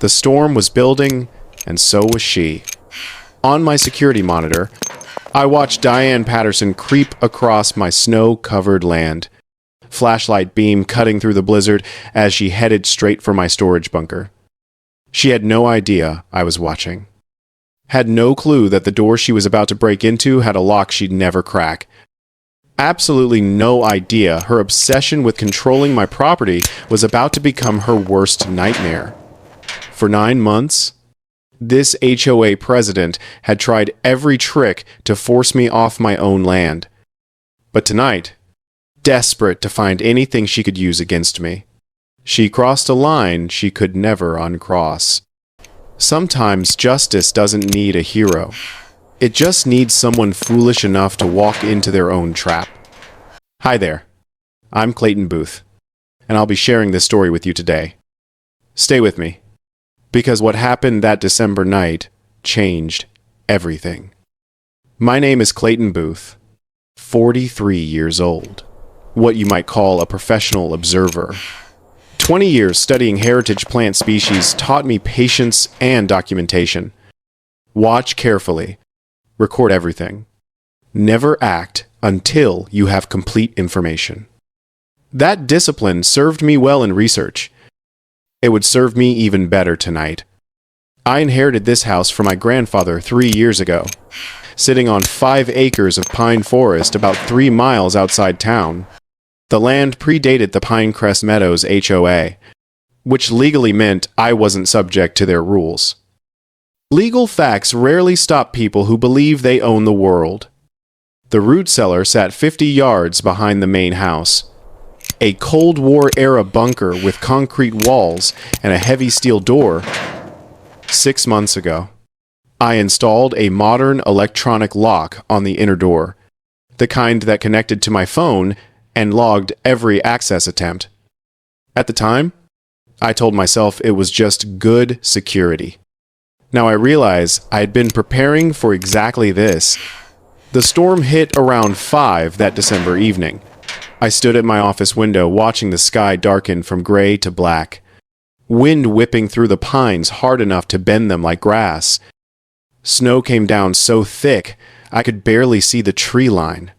The storm was building, and so was she. On my security monitor, I watched Diane Patterson creep across my snow-covered land, flashlight beam cutting through the blizzard as she headed straight for my storage bunker. She had no idea I was watching. Had no clue that the door she was about to break into had a lock she'd never crack. Absolutely no idea her obsession with controlling my property was about to become her worst nightmare. For 9 months, this HOA president had tried every trick to force me off my own land. But tonight, desperate to find anything she could use against me, she crossed a line she could never uncross. Sometimes justice doesn't need a hero. It just needs someone foolish enough to walk into their own trap. Hi there. I'm Clayton Booth, and I'll be sharing this story with you today. Stay with me, because what happened that December night changed everything. My name is Clayton Booth, 43 years old, what you might call a professional observer. 20 years studying heritage plant species taught me patience and documentation. Watch carefully. Record everything. Never act until you have complete information. That discipline served me well in research. It would serve me even better tonight. I inherited this house from my grandfather 3 years ago, sitting on 5 acres of pine forest about 3 miles outside town. The land predated the Pinecrest Meadows HOA, which legally meant I wasn't subject to their rules. Legal facts rarely stop people who believe they own the world. The root cellar sat 50 yards behind the main house. A Cold War-era bunker with concrete walls and a heavy steel door. 6 months ago, I installed a modern electronic lock on the inner door, the kind that connected to my phone and logged every access attempt. At the time, I told myself it was just good security. Now I realize I had been preparing for exactly this. The storm hit around 5 that December evening. I stood at my office window watching the sky darken from gray to black, wind whipping through the pines hard enough to bend them like grass. Snow came down so thick I could barely see the tree line.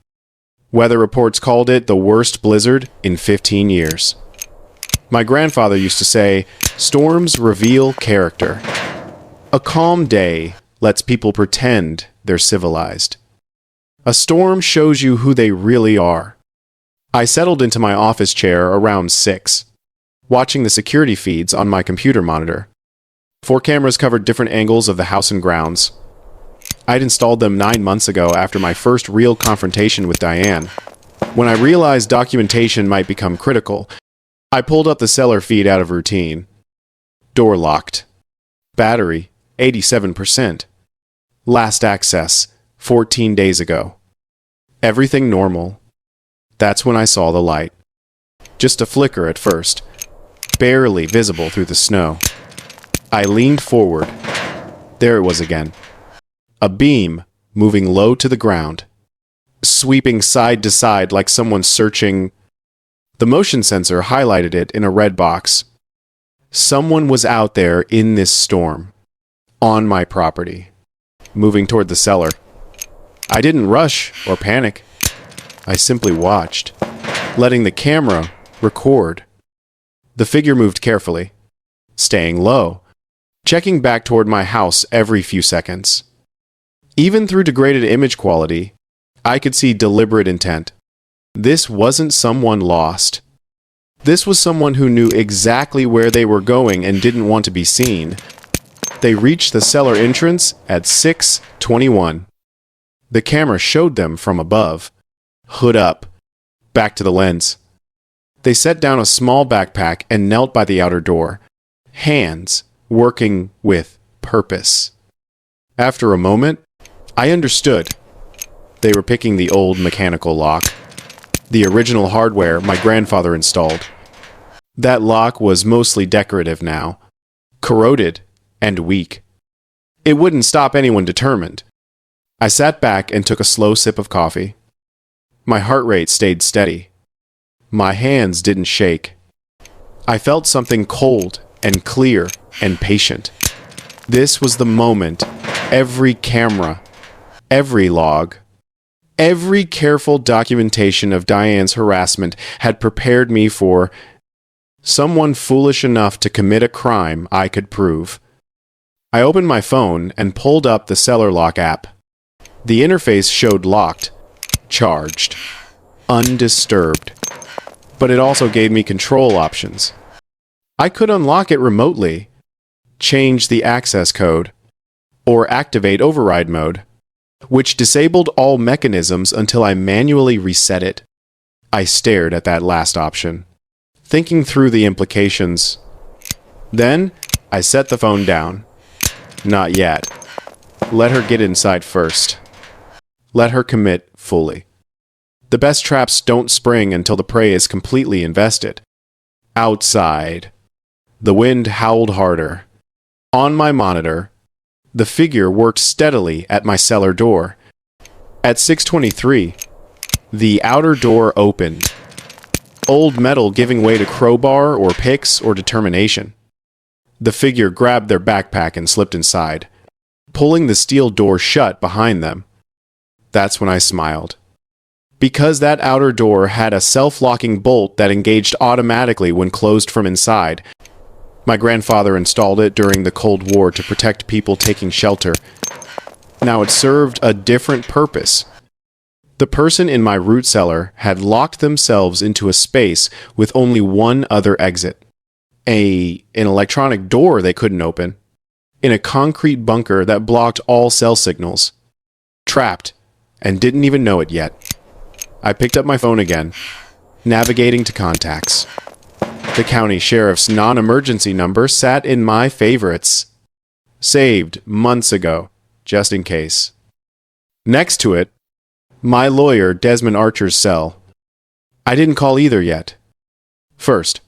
Weather reports called it the worst blizzard in 15 years. My grandfather used to say, "Storms reveal character." A calm day lets people pretend they're civilized. A storm shows you who they really are. I settled into my office chair around 6, watching the security feeds on my computer monitor. 4 cameras covered different angles of the house and grounds. I'd installed them 9 months ago after my first real confrontation with Diane. When I realized documentation might become critical, I pulled up the Cellar feed out of routine. Door locked. Battery, 87%. Last access, 14 days ago. Everything normal. That's when I saw the light. Just a flicker at first, barely visible through the snow. I leaned forward. There it was again. A beam moving low to the ground, sweeping side to side like someone searching. The motion sensor highlighted it in a red box. Someone was out there in this storm, on my property, moving toward the cellar. I didn't rush or panic. I simply watched, letting the camera record. The figure moved carefully, staying low, checking back toward my house every few seconds. Even through degraded image quality, I could see deliberate intent. This wasn't someone lost. This was someone who knew exactly where they were going and didn't want to be seen. They reached the cellar entrance at 6:21. The camera showed them from above. Hood up, back to the lens. They set down a small backpack and knelt by the outer door, hands working with purpose. After a moment, I understood. They were picking the old mechanical lock, the original hardware my grandfather installed. That lock was mostly decorative now, corroded and weak. It wouldn't stop anyone determined. I sat back and took a slow sip of coffee. My heart rate stayed steady. My hands didn't shake. I felt something cold and clear and patient. This was the moment every camera, every log, every careful documentation of Diane's harassment had prepared me for someone foolish enough to commit a crime I could prove. I opened my phone and pulled up the Cellar lock app. The interface showed locked, charged, undisturbed, but it also gave me control options. I could unlock it remotely, change the access code, or activate override mode, which disabled all mechanisms until I manually reset it. I stared at that last option, thinking through the implications. Then, I set the phone down. Not yet. Let her get inside first. Let her commit fully. The best traps don't spring until the prey is completely invested. Outside. The wind howled harder. On my monitor, the figure worked steadily at my cellar door. At 6:23, the outer door opened. Old metal giving way to crowbar or picks or determination. The figure grabbed their backpack and slipped inside, pulling the steel door shut behind them. That's when I smiled. Because that outer door had a self-locking bolt that engaged automatically when closed from inside. My grandfather installed it during the Cold War to protect people taking shelter. Now it served a different purpose. The person in my root cellar had locked themselves into a space with only one other exit. An electronic door they couldn't open. In a concrete bunker that blocked all cell signals. Trapped, and didn't even know it yet. I picked up my phone again, navigating to contacts. The county sheriff's non-emergency number sat in my favorites. Saved months ago, just in case. Next to it, my lawyer Desmond Archer's cell. I didn't call either yet. First,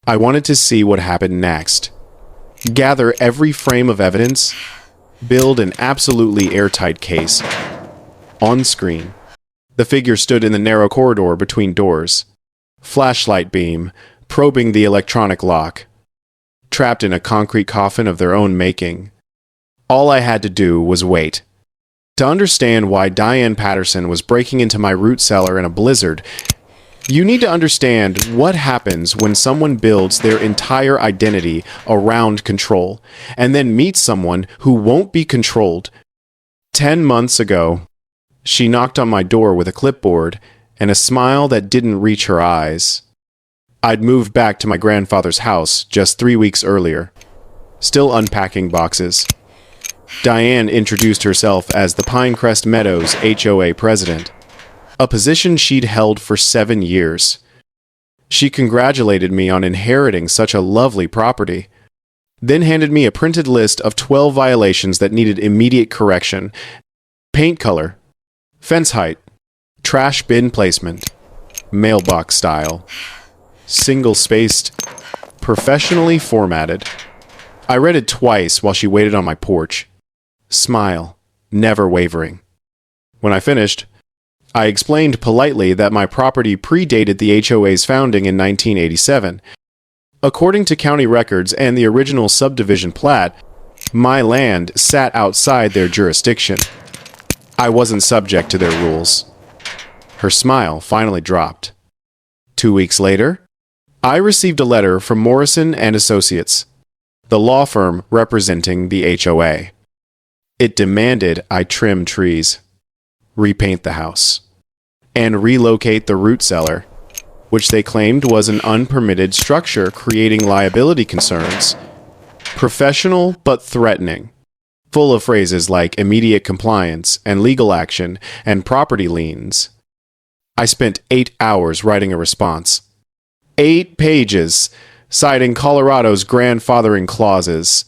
I wanted to see what happened next. Gather every frame of evidence, build an absolutely airtight case. On screen, the figure stood in the narrow corridor between doors. Flashlight beam, probing the electronic lock. Trapped in a concrete coffin of their own making. All I had to do was wait. To understand why Diane Patterson was breaking into my root cellar in a blizzard, you need to understand what happens when someone builds their entire identity around control, and then meets someone who won't be controlled. 10 months ago, she knocked on my door with a clipboard and a smile that didn't reach her eyes. I'd moved back to my grandfather's house just 3 weeks earlier, still unpacking boxes. Diane introduced herself as the Pinecrest Meadows HOA president, a position she'd held for 7 years. She congratulated me on inheriting such a lovely property, then handed me a printed list of 12 violations that needed immediate correction. Paint color, fence height, trash bin placement, mailbox style, single-spaced, professionally formatted. I read it twice while she waited on my porch. Smile, never wavering. When I finished, I explained politely that my property predated the HOA's founding in 1987. According to county records and the original subdivision plat, my land sat outside their jurisdiction. I wasn't subject to their rules. Her smile finally dropped. 2 weeks later, I received a letter from Morrison and Associates, the law firm representing the HOA. It demanded I trim trees, repaint the house, and relocate the root cellar, which they claimed was an unpermitted structure creating liability concerns. Professional but threatening, full of phrases like immediate compliance and legal action and property liens. I spent 8 hours writing a response. 8 pages, citing Colorado's grandfathering clauses,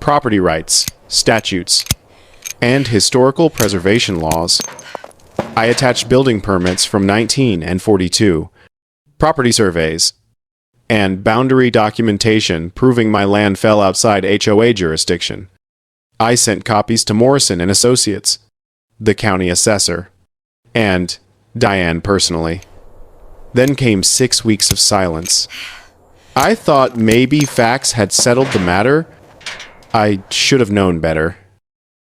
property rights, statutes, and historical preservation laws. I attached building permits from 19 and 42, property surveys, and boundary documentation proving my land fell outside HOA jurisdiction. I sent copies to Morrison and Associates, the county assessor, and Diane personally. Then came 6 weeks of silence. I thought maybe facts had settled the matter. I should have known better.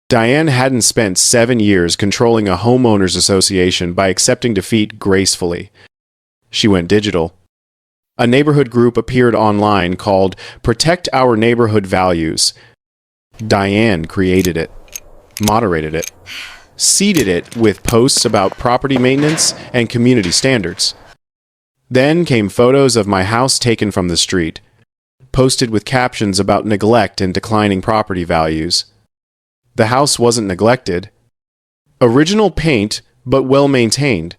Diane hadn't spent 7 years controlling a homeowners association by accepting defeat gracefully. She went digital. A neighborhood group appeared online called Protect Our Neighborhood Values. Diane created it, moderated it, seeded it with posts about property maintenance and community standards. Then came photos of my house taken from the street, posted with captions about neglect and declining property values. The house wasn't neglected. Original paint, but well maintained.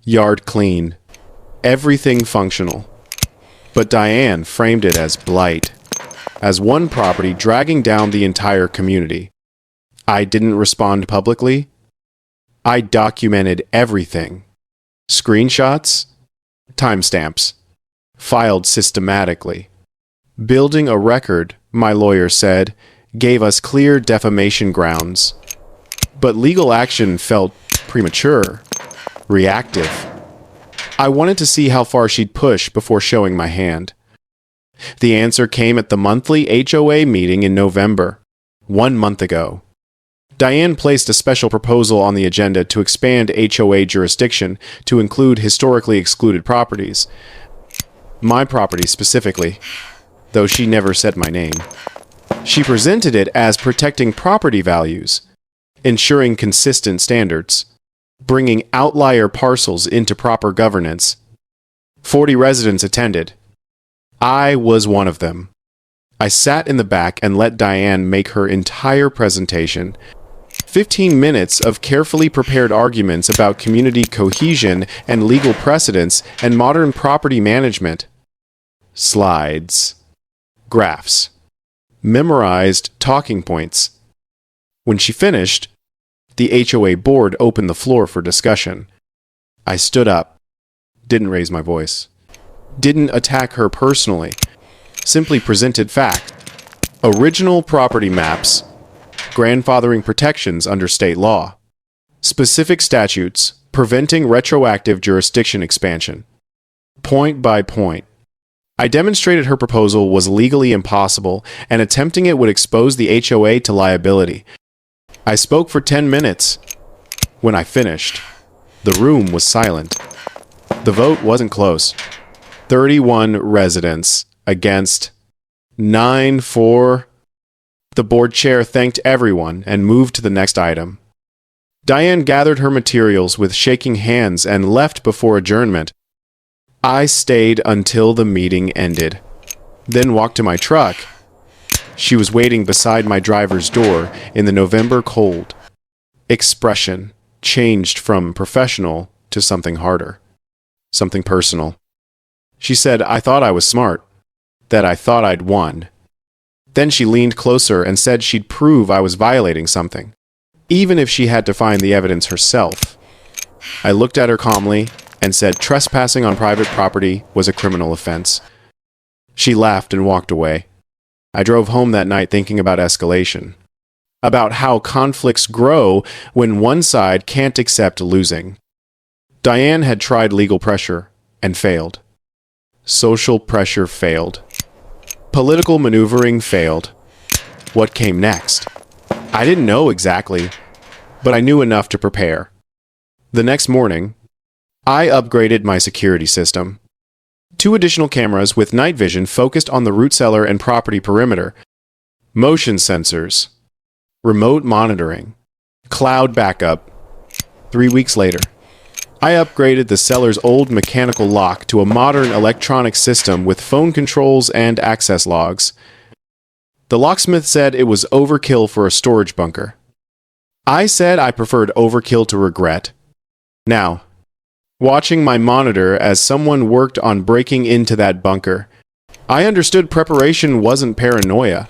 Yard clean. Everything functional. But Diane framed it as blight, as one property dragging down the entire community. I didn't respond publicly. I documented everything. Screenshots, timestamps, filed systematically. Building a record, my lawyer said, gave us clear defamation grounds. But legal action felt premature, reactive. I wanted to see how far she'd push before showing my hand. The answer came at the monthly HOA meeting in November, 1 month ago. Diane placed a special proposal on the agenda to expand HOA jurisdiction to include historically excluded properties. My property specifically, though she never said my name. She presented it as protecting property values, ensuring consistent standards, bringing outlier parcels into proper governance. 40 residents attended. I was one of them. I sat in the back and let Diane make her entire presentation. 15 minutes of carefully prepared arguments about community cohesion and legal precedents and modern property management. Slides. Graphs. Memorized talking points. When she finished, the HOA board opened the floor for discussion. I stood up, didn't raise my voice, didn't attack her personally, simply presented fact. Original property maps, grandfathering protections under state law, specific statutes preventing retroactive jurisdiction expansion. Point by point. I demonstrated her proposal was legally impossible and attempting it would expose the HOA to liability. I spoke for 10 minutes. When I finished, the room was silent. The vote wasn't close. 31 residents against 9 for. The board chair thanked everyone and moved to the next item. Diane gathered her materials with shaking hands and left before adjournment. I stayed until the meeting ended, then walked to my truck. She was waiting beside my driver's door in the November cold. Expression changed from professional to something harder, something personal. She said I thought I was smart, that I thought I'd won. Then she leaned closer and said she'd prove I was violating something, even if she had to find the evidence herself. I looked at her calmly and said trespassing on private property was a criminal offense. She laughed and walked away. I drove home that night thinking about escalation, about how conflicts grow when one side can't accept losing. Diane had tried legal pressure and failed. Social pressure failed. Political maneuvering failed. What came next? I didn't know exactly, but I knew enough to prepare. The next morning, I upgraded my security system. 2 additional cameras with night vision focused on the root cellar and property perimeter. Motion sensors. Remote monitoring. Cloud backup. 3 weeks later, I upgraded the cellar's old mechanical lock to a modern electronic system with phone controls and access logs. The locksmith said it was overkill for a storage bunker. I said I preferred overkill to regret. Now, watching my monitor as someone worked on breaking into that bunker, I understood preparation wasn't paranoia.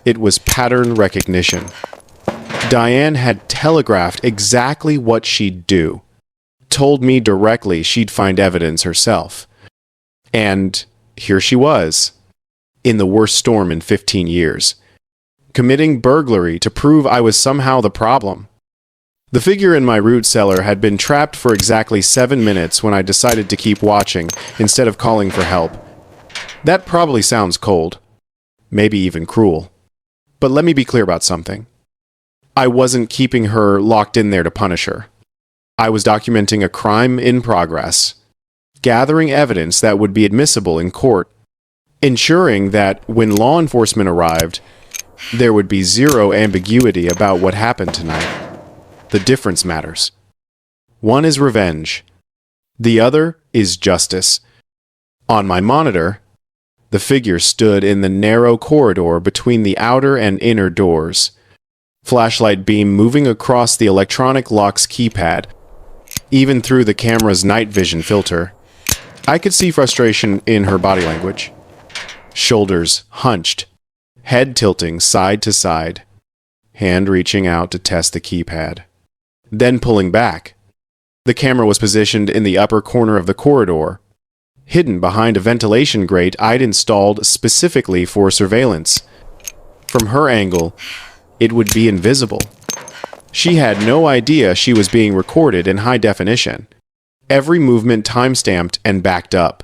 It was pattern recognition. Diane had telegraphed exactly what she'd do, told me directly she'd find evidence herself. And here she was, in the worst storm in 15 years, committing burglary to prove I was somehow the problem. The figure in my root cellar had been trapped for exactly 7 minutes when I decided to keep watching instead of calling for help. That probably sounds cold, maybe even cruel. But let me be clear about something. I wasn't keeping her locked in there to punish her. I was documenting a crime in progress, gathering evidence that would be admissible in court, ensuring that when law enforcement arrived, there would be zero ambiguity about what happened tonight. The difference matters. One is revenge. The other is justice. On my monitor, the figure stood in the narrow corridor between the outer and inner doors, flashlight beam moving across the electronic lock's keypad. Even through the camera's night vision filter, I could see frustration in her body language. Shoulders hunched, head tilting side to side, hand reaching out to test the keypad, then pulling back. The camera was positioned in the upper corner of the corridor, hidden behind a ventilation grate I'd installed specifically for surveillance. From her angle, it would be invisible. She had no idea she was being recorded in high definition. Every movement time-stamped and backed up.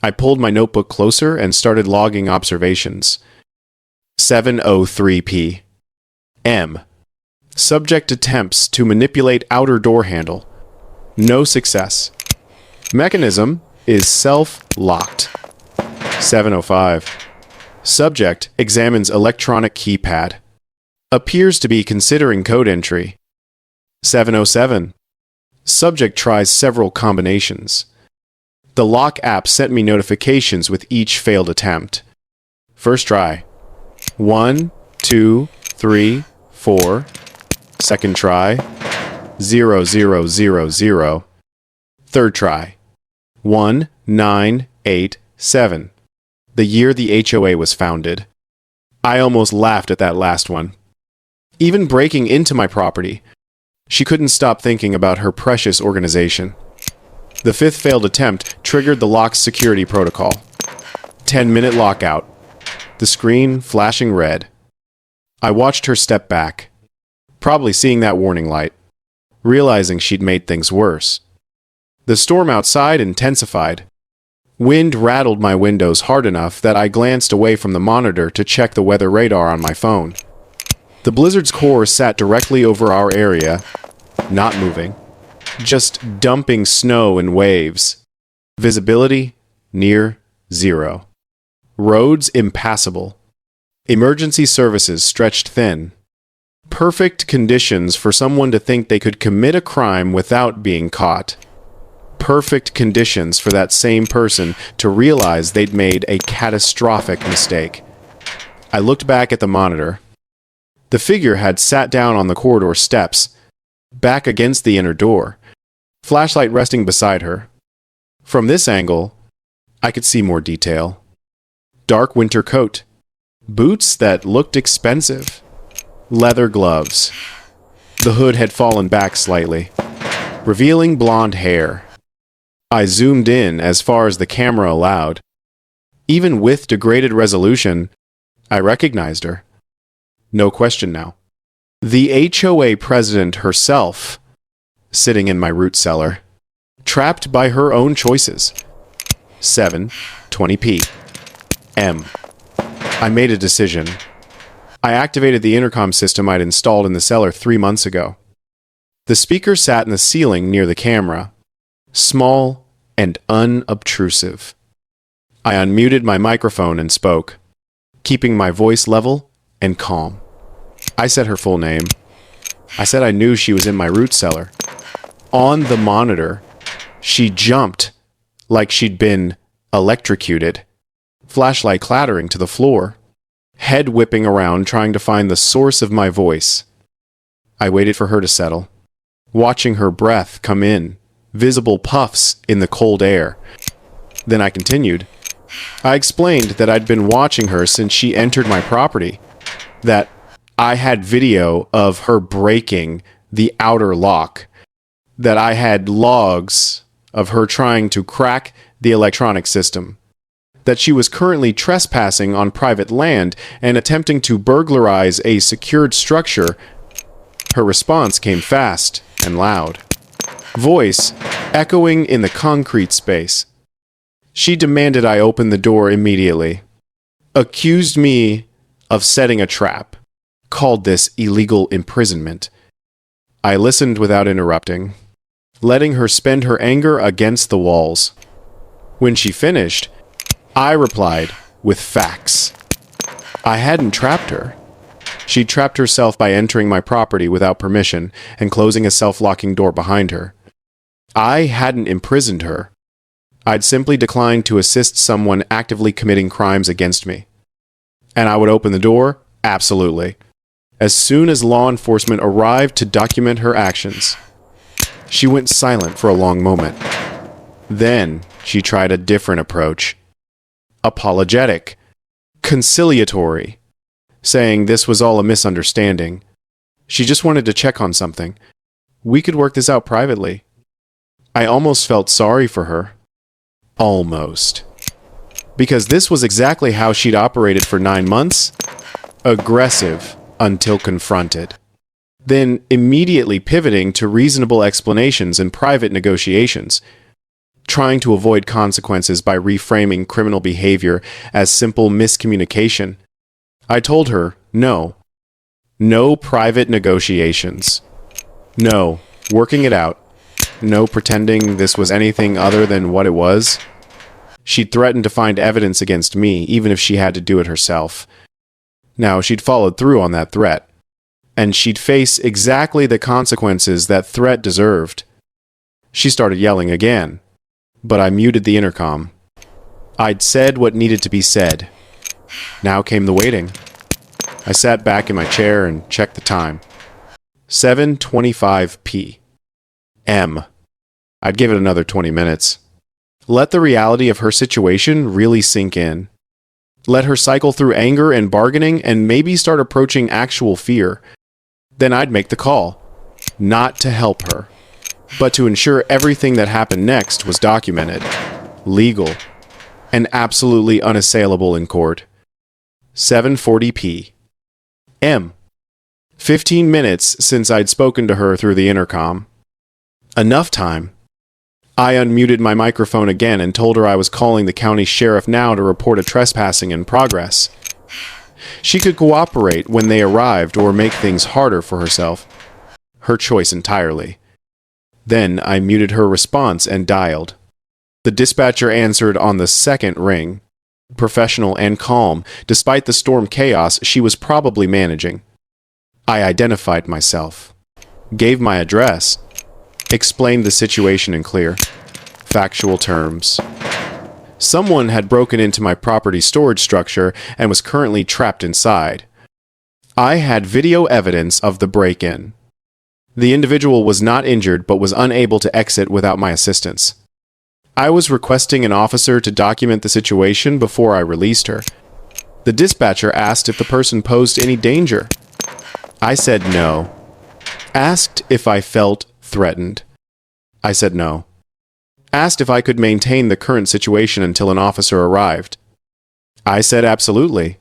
I pulled my notebook closer and started logging observations. 7:03 p.m. Subject attempts to manipulate outer door handle. No success. Mechanism is self-locked. 7:05. Subject examines electronic keypad. Appears to be considering code entry. 7:07. Subject tries several combinations. The lock app sent me notifications with each failed attempt. First try. 1, 2, 3, 4. Second try. 0, 0, 0, 0. Third try. 1, 9, 8, 7. The year the HOA was founded. I almost laughed at that last one. Even breaking into my property, she couldn't stop thinking about her precious organization. The fifth failed attempt triggered the lock's security protocol. 10-minute lockout. The screen flashing red. I watched her step back, probably seeing that warning light, realizing she'd made things worse. The storm outside intensified. Wind rattled my windows hard enough that I glanced away from the monitor to check the weather radar on my phone. The blizzard's core sat directly over our area, not moving, just dumping snow in waves. Visibility near zero. Roads impassable. Emergency services stretched thin. Perfect conditions for someone to think they could commit a crime without being caught. Perfect conditions for that same person to realize they'd made a catastrophic mistake. I looked back at the monitor. The figure had sat down on the corridor steps, back against the inner door, flashlight resting beside her. From this angle, I could see more detail. Dark winter coat, boots that looked expensive, leather gloves. The hood had fallen back slightly, revealing blonde hair. I zoomed in as far as the camera allowed. Even with degraded resolution, I recognized her. No question now. The HOA president herself, sitting in my root cellar, trapped by her own choices. 7:20 p.m. I made a decision. I activated the intercom system I'd installed in the cellar 3 months ago. The speaker sat in the ceiling near the camera, small and unobtrusive. I unmuted my microphone and spoke, keeping my voice level and calm. I said her full name. I said I knew she was in my root cellar. On the monitor, she jumped like she'd been electrocuted, flashlight clattering to the floor, head whipping around trying to find the source of my voice. I waited for her to settle, watching her breath come in, visible puffs in the cold air. Then I continued. I explained that I'd been watching her since she entered my property, that I had video of her breaking the outer lock, that I had logs of her trying to crack the electronic system, that she was currently trespassing on private land and attempting to burglarize a secured structure. Her response came fast and loud, voice echoing in the concrete space. She demanded I open the door immediately, accused me of setting a trap, called this illegal imprisonment. I listened without interrupting, letting her spend her anger against the walls. When she finished, I replied with facts. I hadn't trapped her. She'd trapped herself by entering my property without permission and closing a self-locking door behind her. I hadn't imprisoned her. I'd simply declined to assist someone actively committing crimes against me. And I would open the door? Absolutely. As soon as law enforcement arrived to document her actions. She went silent for a long moment. Then she tried a different approach. Apologetic. Conciliatory. Saying this was all a misunderstanding. She just wanted to check on something. We could work this out privately. I almost felt sorry for her. Almost. Because this was exactly how she'd operated for 9 months. Aggressive until confronted. Then immediately pivoting to reasonable explanations and private negotiations. Trying to avoid consequences by reframing criminal behavior as simple miscommunication. I told her, no. No private negotiations. No working it out. No pretending this was anything other than what it was. She'd threatened to find evidence against me, even if she had to do it herself. Now, she'd followed through on that threat. And she'd face exactly the consequences that threat deserved. She started yelling again. But I muted the intercom. I'd said what needed to be said. Now came the waiting. I sat back in my chair and checked the time. 7:25 p.m. I'd give it another 20 minutes. Let the reality of her situation really sink in. Let her cycle through anger and bargaining and maybe start approaching actual fear. Then I'd make the call. Not to help her, but to ensure everything that happened next was documented, legal, and absolutely unassailable in court. 7:40 p.m. 15 minutes since I'd spoken to her through the intercom. Enough time. I unmuted my microphone again and told her I was calling the county sheriff now to report a trespassing in progress. She could cooperate when they arrived or make things harder for herself. Her choice entirely. Then I muted her response and dialed. The dispatcher answered on the second ring. Professional and calm, despite the storm chaos she was probably managing. I identified myself. Gave my address. Explained the situation in clear, factual terms. Someone had broken into my property storage structure and was currently trapped inside. I had video evidence of the break-in. The individual was not injured but was unable to exit without my assistance. I was requesting an officer to document the situation before I released her. The dispatcher asked if the person posed any danger. I said no. Asked if I felt threatened. I said no. Asked if I could maintain the current situation until an officer arrived. I said absolutely.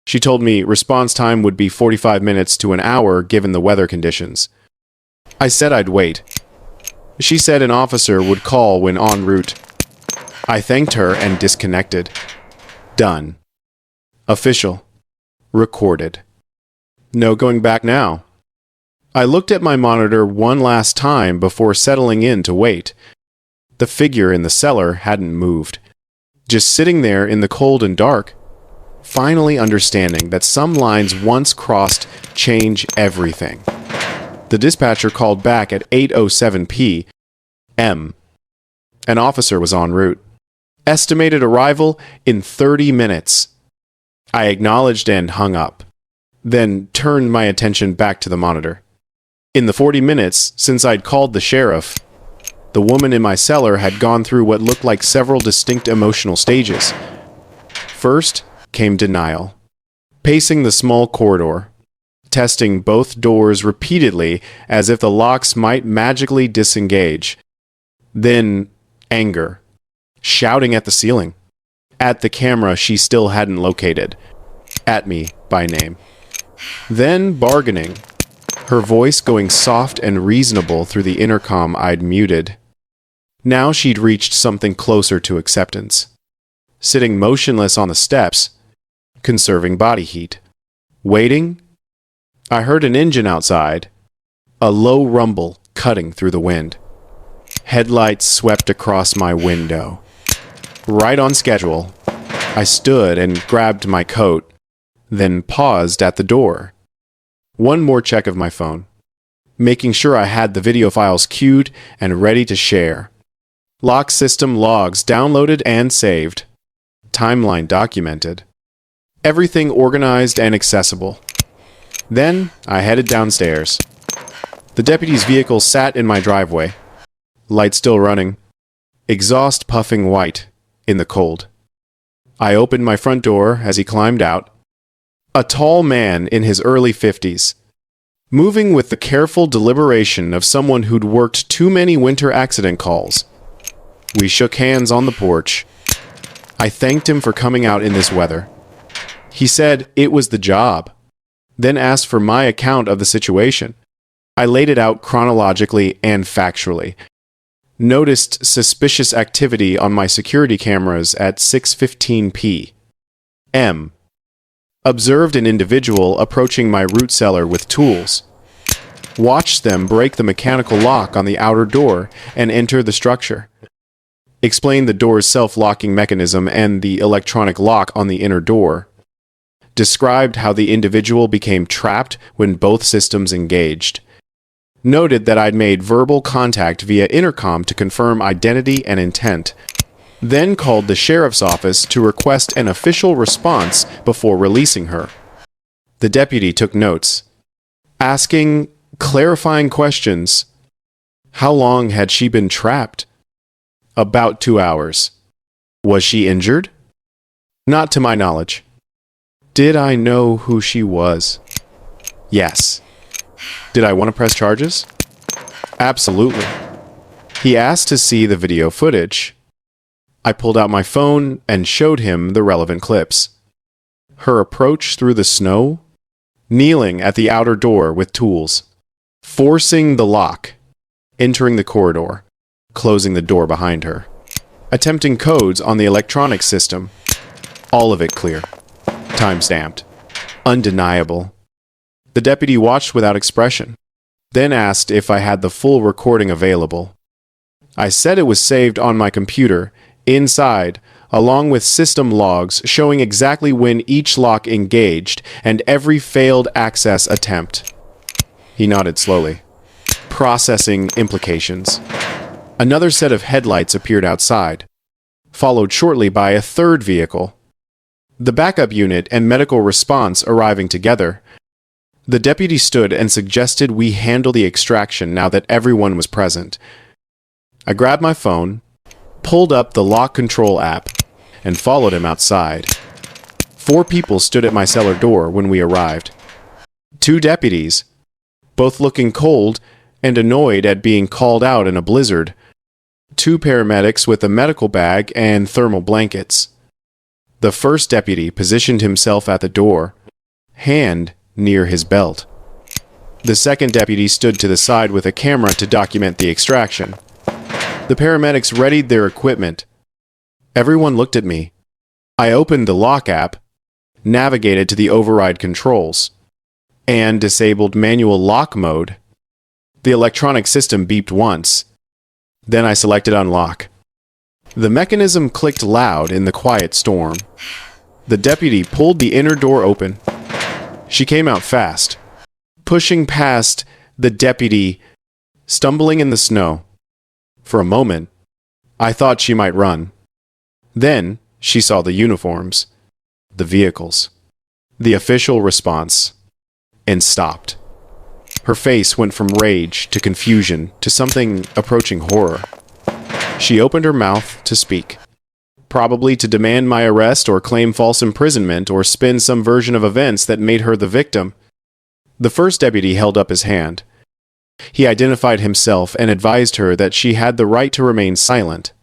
She told me response time would be 45 minutes to an hour given the weather conditions. I said I'd wait. She said an officer would call when en route. I thanked her and disconnected. Done. Official. Recorded. No going back now. I looked at my monitor one last time before settling in to wait. The figure in the cellar hadn't moved. Just sitting there in the cold and dark. Finally understanding that some lines once crossed change everything. The dispatcher called back at 8:07 p.m. An officer was en route. Estimated arrival in 30 minutes. I acknowledged and hung up. Then turned my attention back to the monitor. In the 40 minutes since I'd called the sheriff, the woman in my cellar had gone through what looked like several distinct emotional stages. First came denial. Pacing the small corridor, testing both doors repeatedly as if the locks might magically disengage. Then anger, shouting at the ceiling, at the camera she still hadn't located, at me by name. Then bargaining, her voice going soft and reasonable through the intercom I'd muted. Now she'd reached something closer to acceptance. sitting motionless on the steps, conserving body heat. Waiting, I heard an engine outside, a low rumble cutting through the wind. Headlights swept across my window. Right on schedule, I stood and grabbed my coat, then paused at the door. One more check of my phone, making sure I had the video files queued and ready to share. Lock system logs downloaded and saved. Timeline documented. Everything organized and accessible. Then I headed downstairs. The deputy's vehicle sat in my driveway. Light still running. Exhaust puffing white in the cold. I opened my front door as he climbed out. A tall man in his early 50s, moving with the careful deliberation of someone who'd worked too many winter accident calls. We shook hands on the porch. I thanked him for coming out in this weather. He said it was the job, then asked for my account of the situation. I laid it out chronologically and factually. Noticed suspicious activity on my security cameras at 6:15 p.m. Observed an individual approaching my root cellar with tools. Watched them break the mechanical lock on the outer door and enter the structure. Explained the door's self-locking mechanism and the electronic lock on the inner door. Described how the individual became trapped when both systems engaged. Noted that I'd made verbal contact via intercom to confirm identity and intent. Then called the sheriff's office to request an official response before releasing her. The deputy took notes, asking clarifying questions. How long had she been trapped? About 2 hours. Was she injured? Not to my knowledge. Did I know who she was? Yes. Did I want to press charges? Absolutely. He asked to see the video footage. I pulled out my phone and showed him the relevant clips. Her approach through the snow, kneeling at the outer door with tools, forcing the lock, entering the corridor, closing the door behind her, attempting codes on the electronic system, all of it clear, time-stamped, undeniable. The deputy watched without expression, then asked if I had the full recording available. I said it was saved on my computer, inside, along with system logs showing exactly when each lock engaged and every failed access attempt. He nodded slowly, processing implications. Another set of headlights appeared outside, followed shortly by a third vehicle. The backup unit and medical response arriving together. The deputy stood and suggested we handle the extraction now that everyone was present. I grabbed my phone, pulled up the lock control app, and followed him outside. 4 people stood at my cellar door when we arrived. 2 deputies, both looking cold and annoyed at being called out in a blizzard. 2 paramedics with a medical bag and thermal blankets. The first deputy positioned himself at the door, hand near his belt. The second deputy stood to the side with a camera to document the extraction. The paramedics readied their equipment. Everyone looked at me. I opened the lock app, navigated to the override controls, and disabled manual lock mode. The electronic system beeped once. Then I selected unlock. The mechanism clicked loud in the quiet storm. The deputy pulled the inner door open. She came out fast, pushing past the deputy, stumbling in the snow. For a moment, I thought she might run. Then she saw the uniforms, the vehicles, the official response, and stopped. Her face went from rage to confusion to something approaching horror. She opened her mouth to speak, probably to demand my arrest or claim false imprisonment or spin some version of events that made her the victim. The first deputy held up his hand. He identified himself and advised her that she had the right to remain silent,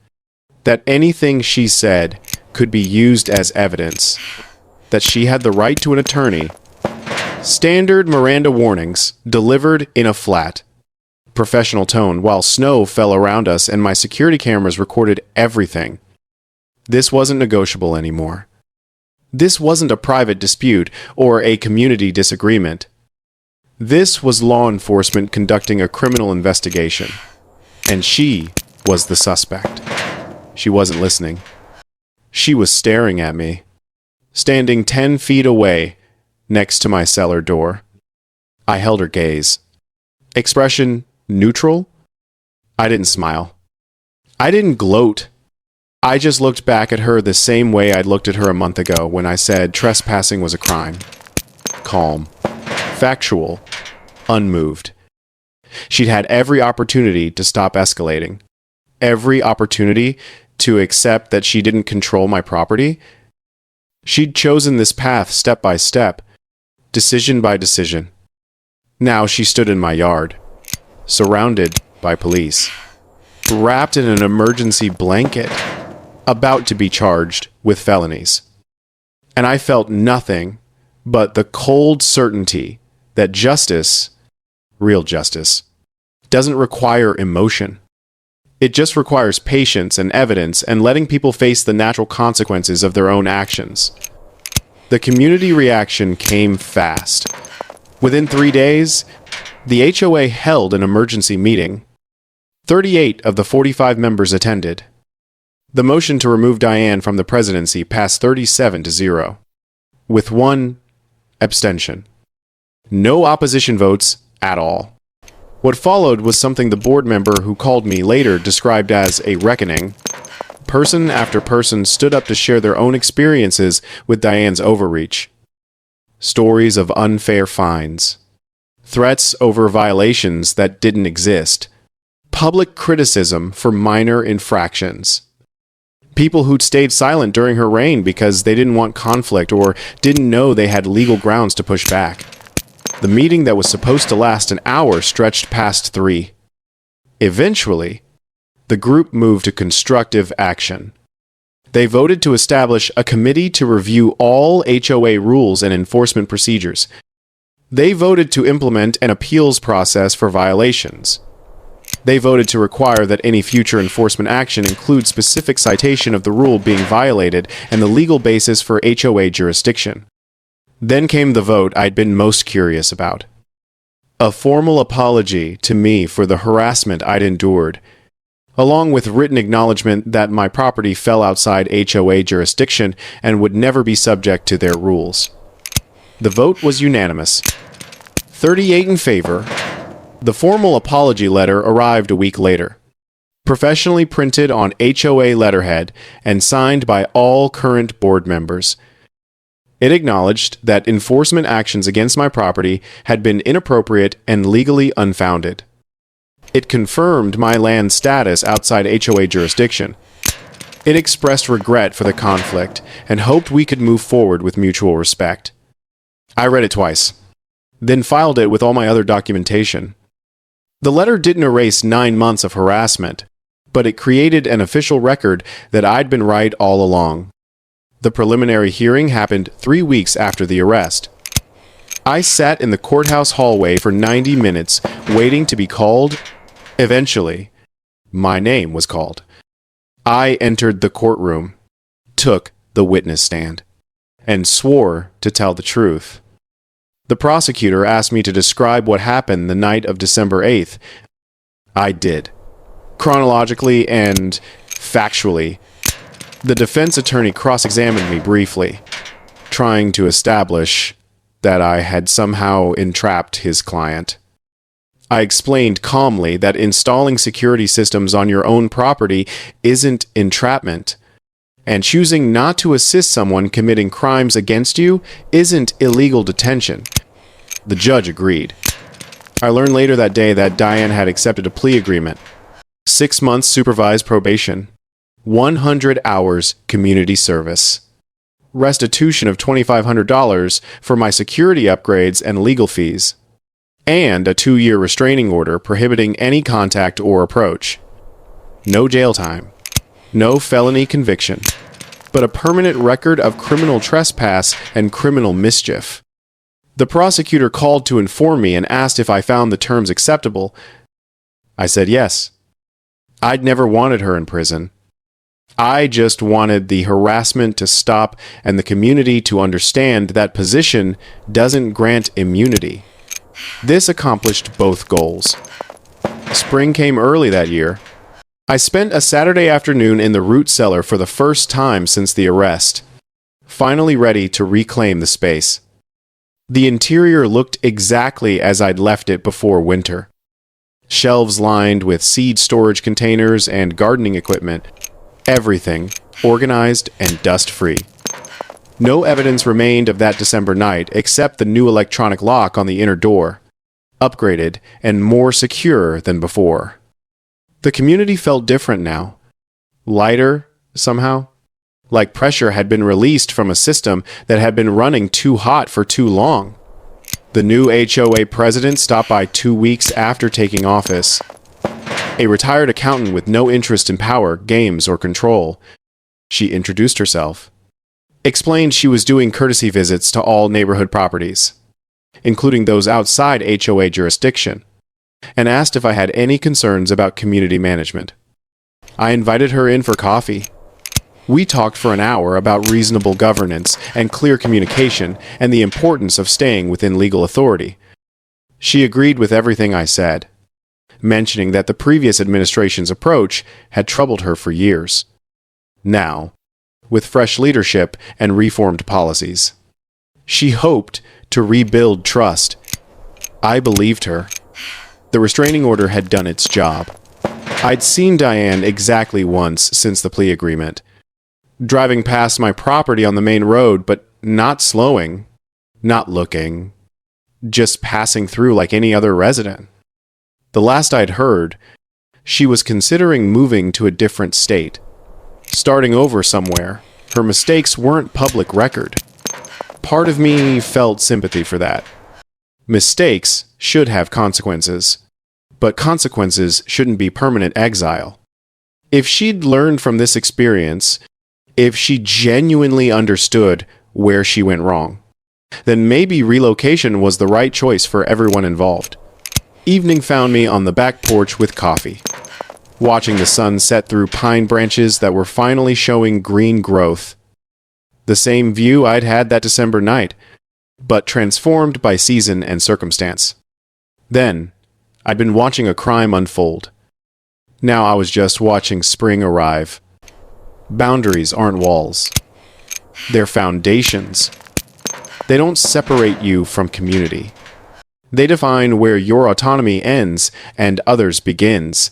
that anything she said could be used as evidence, that she had the right to an attorney. Standard Miranda warnings delivered in a flat, professional tone while snow fell around us and my security cameras recorded everything. This wasn't negotiable anymore. This wasn't a private dispute or a community disagreement. This was law enforcement conducting a criminal investigation. And she was the suspect. She wasn't listening. She was staring at me, standing 10 feet away next to my cellar door. I held her gaze. Expression neutral? I didn't smile. I didn't gloat. I just looked back at her the same way I'd looked at her a month ago when I said trespassing was a crime. Calm. Factual. Unmoved. She'd had every opportunity to stop escalating. Every opportunity to accept that she didn't control my property. She'd chosen this path step by step, decision by decision. Now she stood in my yard, surrounded by police, wrapped in an emergency blanket, about to be charged with felonies. And I felt nothing but the cold certainty that justice, real justice, doesn't require emotion. It just requires patience and evidence and letting people face the natural consequences of their own actions. The community reaction came fast. Within 3 days, the HOA held an emergency meeting. 38 of the 45 members attended. The motion to remove Diane from the presidency passed 37-0, with one abstention. No opposition votes at all. What followed was something the board member who called me later described as a reckoning. Person after person stood up to share their own experiences with Diane's overreach. Stories of unfair fines, threats over violations that didn't exist, public criticism for minor infractions. People who'd stayed silent during her reign because they didn't want conflict or didn't know they had legal grounds to push back. The meeting that was supposed to last an hour stretched past 3. Eventually, the group moved to constructive action. They voted to establish a committee to review all HOA rules and enforcement procedures. They voted to implement an appeals process for violations. They voted to require that any future enforcement action include specific citation of the rule being violated and the legal basis for HOA jurisdiction. Then came the vote I'd been most curious about. A formal apology to me for the harassment I'd endured, along with written acknowledgement that my property fell outside HOA jurisdiction and would never be subject to their rules. The vote was unanimous. 38 in favor. The formal apology letter arrived a week later, professionally printed on HOA letterhead and signed by all current board members. It acknowledged that enforcement actions against my property had been inappropriate and legally unfounded. It confirmed my land status outside HOA jurisdiction. It expressed regret for the conflict and hoped we could move forward with mutual respect. I read it twice, then filed it with all my other documentation. The letter didn't erase 9 months of harassment, but it created an official record that I'd been right all along. The preliminary hearing happened 3 weeks after the arrest. I sat in the courthouse hallway for 90 minutes, waiting to be called. Eventually, my name was called. I entered the courtroom, took the witness stand, and swore to tell the truth. The prosecutor asked me to describe what happened the night of December 8th. I did. Chronologically and factually. The defense attorney cross-examined me briefly, trying to establish that I had somehow entrapped his client. I explained calmly that installing security systems on your own property isn't entrapment, and choosing not to assist someone committing crimes against you isn't illegal detention. The judge agreed. I learned later that day that Diane had accepted a plea agreement, 6 months supervised probation, 100 hours community service, restitution of $2,500 for my security upgrades and legal fees, and a 2-year restraining order prohibiting any contact or approach. No jail time, no felony conviction, but a permanent record of criminal trespass and criminal mischief. The prosecutor called to inform me and asked if I found the terms acceptable. I said yes. I'd never wanted her in prison. I just wanted the harassment to stop and the community to understand that position doesn't grant immunity. This accomplished both goals. Spring came early that year. I spent a Saturday afternoon in the root cellar for the first time since the arrest, finally ready to reclaim the space. The interior looked exactly as I'd left it before winter. Shelves lined with seed storage containers and gardening equipment. Everything organized and dust-free. No evidence remained of that December night except the new electronic lock on the inner door, upgraded and more secure than before. The community felt different now. Lighter, somehow. Like pressure had been released from a system that had been running too hot for too long. The new HOA president stopped by 2 weeks after taking office. A retired accountant with no interest in power, games, or control. She introduced herself. Explained she was doing courtesy visits to all neighborhood properties, including those outside HOA jurisdiction, and asked if I had any concerns about community management. I invited her in for coffee. We talked for an hour about reasonable governance and clear communication and the importance of staying within legal authority. She agreed with everything I said, mentioning that the previous administration's approach had troubled her for years. Now, with fresh leadership and reformed policies, she hoped to rebuild trust. I believed her. The restraining order had done its job. I'd seen Diane exactly once since the plea agreement, driving past my property on the main road, but not slowing, not looking, just passing through like any other resident. The last I'd heard, she was considering moving to a different state, starting over somewhere. Her mistakes weren't public record. Part of me felt sympathy for that. Mistakes should have consequences, but consequences shouldn't be permanent exile. If she'd learned from this experience, if she genuinely understood where she went wrong, then maybe relocation was the right choice for everyone involved. Evening found me on the back porch with coffee, watching the sun set through pine branches that were finally showing green growth. The same view I'd had that December night, but transformed by season and circumstance. Then, I'd been watching a crime unfold. Now I was just watching spring arrive. Boundaries aren't walls. They're foundations. They don't separate you from community. They define where your autonomy ends and others begins.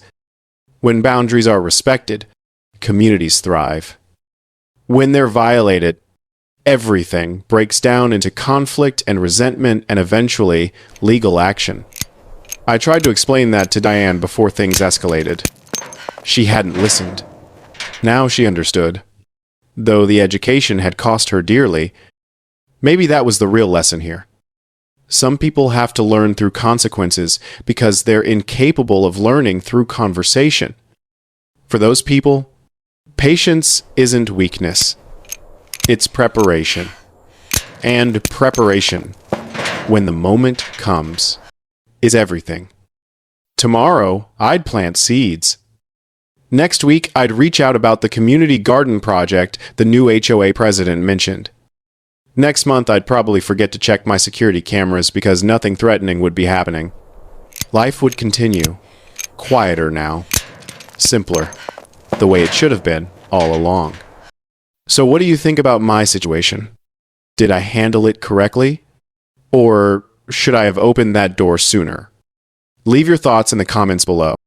When boundaries are respected, communities thrive. When they're violated, everything breaks down into conflict and resentment and eventually legal action. I tried to explain that to Diane before things escalated. She hadn't listened. Now she understood. Though the education had cost her dearly, maybe that was the real lesson here. Some people have to learn through consequences because they're incapable of learning through conversation. For those people, patience isn't weakness. It's preparation. And preparation, when the moment comes, is everything. Tomorrow, I'd plant seeds. Next week, I'd reach out about the community garden project the new HOA president mentioned. Next month, I'd probably forget to check my security cameras because nothing threatening would be happening. Life would continue. Quieter now. Simpler. The way it should have been all along. So what do you think about my situation? Did I handle it correctly? Or should I have opened that door sooner? Leave your thoughts in the comments below.